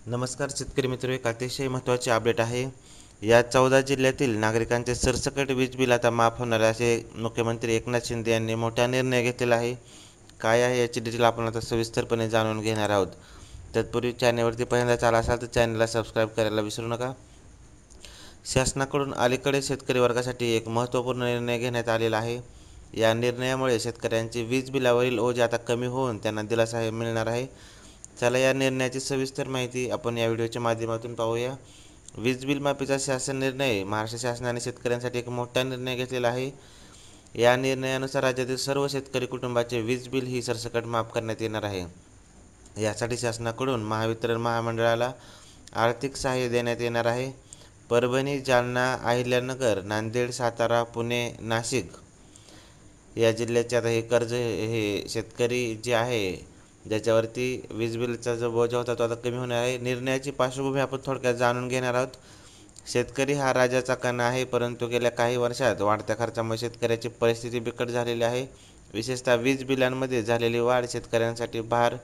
नमस्कार शेतकरी मित्र, एक अतिशय महत्त्वाचे अपडेट आहे। या 14 जिल्ह्यातील नागरिकांचे सरसकट वीज बिल आता माफ होणार आहे, असे मुख्यमंत्री एकनाथ शिंदे यांनी मोठा निर्णय घेतलेला आहे। काय आहे याची डिटेल आपण आता सविस्तरपणे जाणून घेणार आहोत। तत्पूर्वी चॅनलवरती पहिल्यांदाच आला असाल तर चॅनलला सबस्क्राईब करायला विसरू नका। शासनाकडून अलीकडे शेतकरी वर्गासाठी एक महत्त्वपूर्ण निर्णय घेण्यात आलेला आहे। या निर्णयामुळे शेतकऱ्यांची वीज बिलावरील ओझ आता कमी होऊन त्यांना दिलासा मिळणार आहे। चला या निर्णयाची सविस्तर माहिती आपण या व्हिडिओच्या माध्यमातून पाहूया। वीज बिल माफीचा शासन निर्णय। महाराष्ट्र शासनाने शेतकऱ्यांसाठी एक मोठा निर्णय घेतलेला आहे। या निर्णयानुसार राज्यातील सर्व शेतकरी कुटुंबाचे वीज बिल ही सरसकट माफ करण्यात येणार आहे। यासाठी शासनाकडून महावितरण महामंडळाला आर्थिक सहाय्य देण्यात येणार आहे। परभणी, जालना, अहिल्यानगर, नांदेड, सातारा, पुणे, नाशिक या जिल्ह्याचे आता हे कर्ज हे शेतकरी जे आहे ज्याच्यावरती वीज बिलचा जो बोजा होता तो आता कमी होणार आहे। निर्णयाची पार्श्वभूमी आपण थोडक्यात जाणून घेणार आहोत। शेतकरी हा राजाचा कणा आहे, परंतु गेल्या काही वर्षात वाढत्या खर्चामुळे शेतकऱ्याची परिस्थिती बिकट झालेली आहे। विशेषतः वीज बिलांमध्ये झालेली वाढ शेतकऱ्यांसाठी भार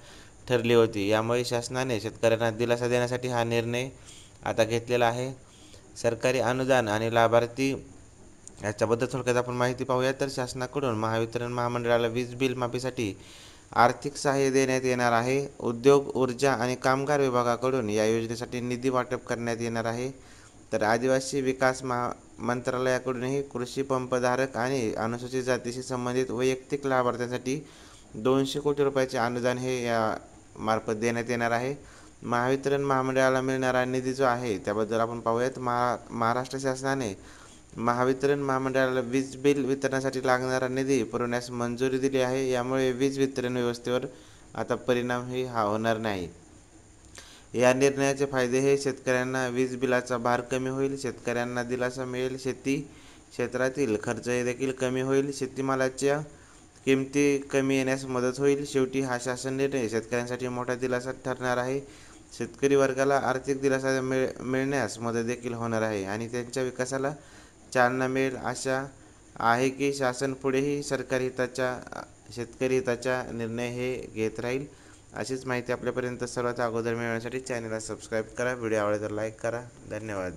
ठरली होती। यामुळे शासनाने शेतकऱ्यांना दिलासा देण्यासाठी हा निर्णय आता घेतलेला आहे। सरकारी अनुदान आणि लाभार्थी याच्याबद्दल थोडक्यात आपण माहिती पाहूया। तर शासनाकडून महावितरण महामंडळाला वीज बिल माफीसाठी आर्थिक सहाय्य देण्यात येणार आहे। उद्योग, ऊर्जा आणि कामगार विभागाकडून या योजनेसाठी निधी वाटप करण्यात येणार आहे। तर आदिवासी विकास मंत्रालयाकडूनही कृषी पंपधारक आणि अनुसूचित जातीशी संबंधित वैयक्तिक लाभार्थ्यांसाठी 200 कोटी रुपयाचे अनुदान हे या मार्फत देण्यात येणार आहे। महावितरण महामंडळाला मिळणारा निधी जो आहे त्याबद्दल आपण पाहूयात। महाराष्ट्र शासनाने महावितरण महामंडळाला वीज बिल वितरणासाठी लागणारा निधी पुरवण्यास मंजुरी दिली आहे। यामुळे वीज वितरण व्यवस्थेवर आता परिणामही होणार नाही। या निर्णयाचे फायदे हे शेतकऱ्यांना वीज बिलाचा भार कमी होईल, शेतकऱ्यांना दिलासा मिळेल, शेती क्षेत्रातील खर्च देखील कमी होईल, शेतीमालाच्या किमती कमी येण्यास मदत होईल। शेवटी हा शासन निर्णय शेतकऱ्यांसाठी मोठा दिलासा ठरणार आहे। शेतकरी वर्गाला आर्थिक दिलासा मिळण्यास मदत देखील होणार आहे आणि त्यांच्या विकासाला चालना मिळेल। आशा आहे की शासन पुढेही शेतकरी हिताचा निर्णय हे घेत राहील। अशीच माहिती आपल्यापर्यंत सर्वात अगोदर मिळवण्यासाठी चॅनलला सबस्क्राईब करा। व्हिडिओ आवडला तर लाईक करा। धन्यवाद।